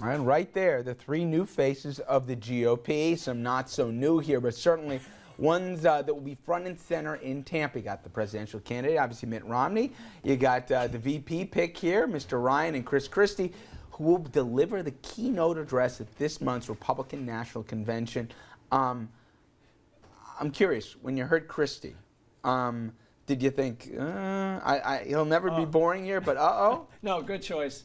And right there, the three new faces of the GOP, some not so new here, but certainly ones that will be front and center in Tampa. You got the presidential candidate, obviously Mitt Romney. You got the VP pick here, Mr. Ryan and Chris Christie, who will deliver the keynote address at this month's Republican National Convention. I'm curious, when you heard Christie, did you think, he'll never be boring here, but uh-oh? No, good choice.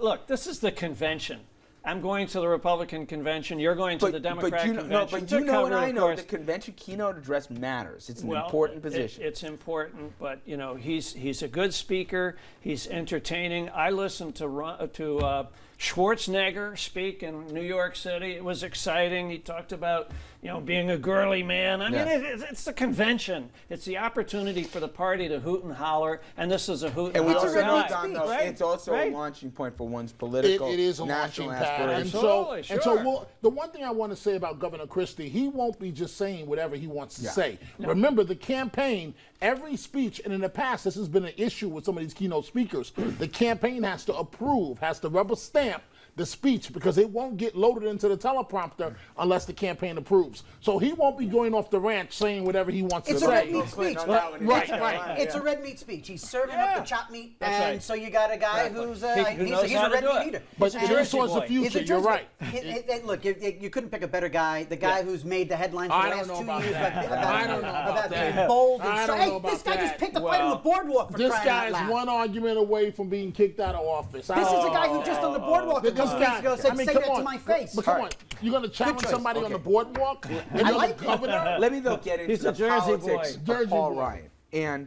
Look, this is the convention. I'm going to the Republican convention. You're going to the Democrat convention. No, but you know and I know the convention keynote address matters. It's an important position. It's important, but you know he's a good speaker. He's entertaining. I listened to Schwarzenegger speak in New York City. It was exciting. He talked about being a girly man. I mean, it's the convention. It's the opportunity for the party to hoot and holler, and this is a hoot and holler. And we also know, guy. Don, though, Right? it's also a launching point for one's political, it is a national launching pad. aspirations. And so the one thing I want to say about Governor Christie, he won't be just saying whatever he wants to say. No. Remember, the campaign, every speech, and in the past, this has been an issue with some of these keynote speakers, the campaign has to approve, has to rubber stamp the speech because it won't get loaded into the teleprompter unless the campaign approves. So he won't be going off the ranch saying whatever he wants to say. It's a red meat speech. Right. It's a red meat speech. He's serving up the chopped meat, and so you got a guy who's who he's a red meat eater. But it is towards the future. You're right. Look, you couldn't pick a better guy. The guy who's made the headlines for the last 2 years about being bold and strong. Hey, this guy just picked a fight on the boardwalk for crying out loud. This guy is one argument away from being kicked out of office. This is a guy who just on the boardwalk said, say that to my face. But come on, you're going to challenge somebody on the boardwalk? I like governor? Let me get into the politics of Paul boy. Ryan. And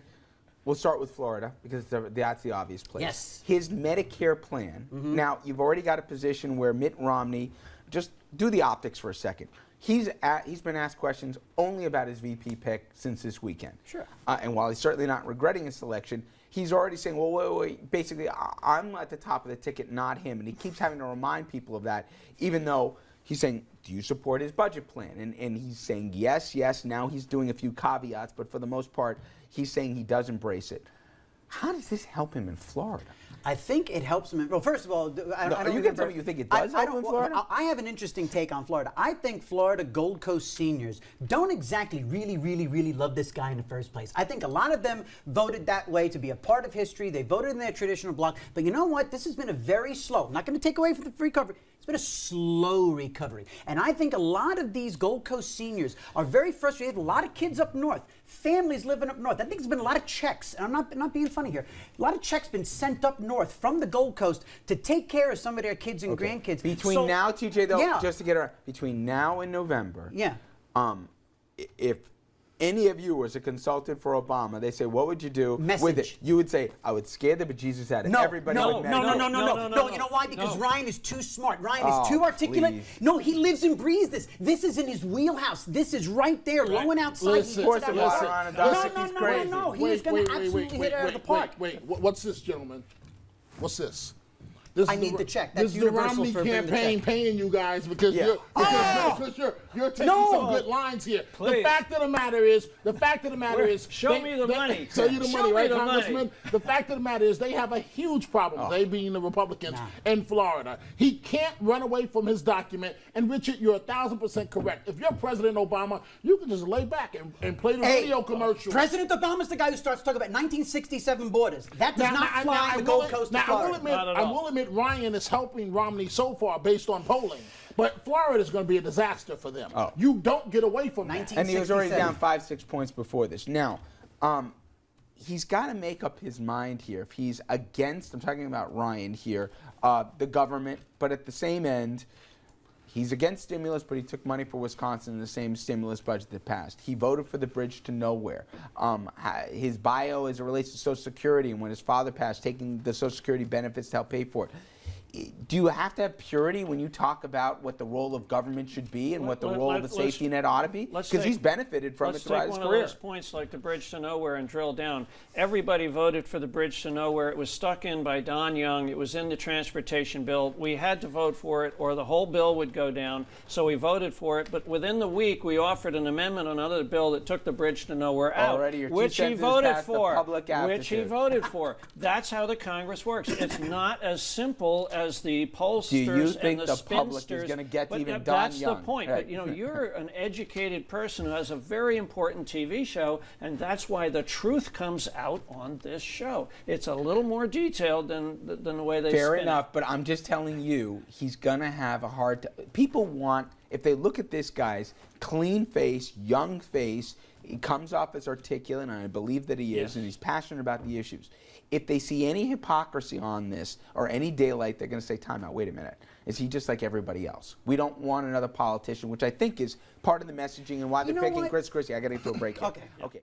we'll start with Florida because that's the obvious place. Yes. His Medicare plan. Now, you've already got a position where Mitt Romney, just do the optics for a second. He's been asked questions only about his VP pick since this weekend. Sure. And while he's certainly not regretting his selection, he's already saying, well, wait, basically, I'm at the top of the ticket, not him. And he keeps having to remind people of that, even though he's saying, do you support his budget plan? And he's saying, yes. Now he's doing a few caveats, but for the most part, he's saying he does embrace it. How does this help him in Florida? I think it helps him. Well, first of all, are you going to tell me you think it does help him in Florida? I have an interesting take on Florida. I think Florida Gold Coast seniors don't exactly really love this guy in the first place. I think a lot of them voted that way to be a part of history. They voted in their traditional bloc. But you know what? This has been a very slow, I'm not going to take away from the free recovery. It's been a slow recovery. And I think a lot of these Gold Coast seniors are very frustrated. A lot of kids up north, families living up north. I think there's been a lot of checks, and I'm not being funny here. A lot of checks been sent up north from the Gold Coast to take care of some of their kids and grandkids. Between now, TJ, though, just to get around, between now and November, if any of you was a consultant for Obama, they say, what would you do with it? You would say, I would scare the bejesus out of everybody. No. You know why? Because Ryan is too smart. Ryan is too articulate. Please. No, he lives and breathes this. This is in his wheelhouse. This is right there, low and outside. Listen, No, he's going to absolutely hit it out of the park. Wait, what's this, gentlemen? What's this? I need the check. That's this is the Romney campaign paying you guys because you're taking some good lines here. Please. The fact of the matter is, show me the money. Show you the money, right, Congressman? The fact of the matter is, they have a huge problem. They being the Republicans in Florida. He can't run away from his document. And Richard, you're 1,000% correct. If you're President Obama, you can just lay back and play the radio commercial. President Obama's the guy who starts talking about 1967 borders. That does not fly in the Gold Coast of Florida. I will admit Ryan is helping Romney so far based on polling. But Florida is going to be a disaster for them. You don't get away from that. And he was already down 5-6 points before this. Now, he's got to make up his mind here. If he's against, I'm talking about Ryan here, the government, but at the same end, he's against stimulus, but he took money for Wisconsin in the same stimulus budget that passed. He voted for the bridge to nowhere. His bio as it relates to Social Security, and when his father passed, taking the Social Security benefits to help pay for it. Do you have to have purity when you talk about what the role of government should be and what the role of a safety net ought to be? Because he's benefited from it throughout his career. Let's take one of those points like the bridge to nowhere and drill down. Everybody voted for the bridge to nowhere. It was stuck in by Don Young. It was in the transportation bill. We had to vote for it or the whole bill would go down. So we voted for it. But within the week, we offered an amendment on another bill that took the bridge to nowhere out, which he voted for. Which he voted for. That's how the Congress works. It's not as simple as the the pollsters Do you think and the the public is spinsters. gonna get to But even Don that's Young? the point. Right. But you know, you're an educated person who has a very important TV show, and that's why the truth comes out on this show. It's a little more detailed than the way they Fair spin enough, it. but I'm just telling you, he's gonna have a hard time. People want, if they look at this guy's clean face, young face, he comes off as articulate, and I believe that he is, Yes. and he's passionate about the issues. If they see any hypocrisy on this or any daylight, they're going to say, time out, wait a minute. Is he just like everybody else? We don't want another politician, which I think is part of the messaging and why You they're know picking what? Chris Christie. I got to get to a break here. Okay. Okay.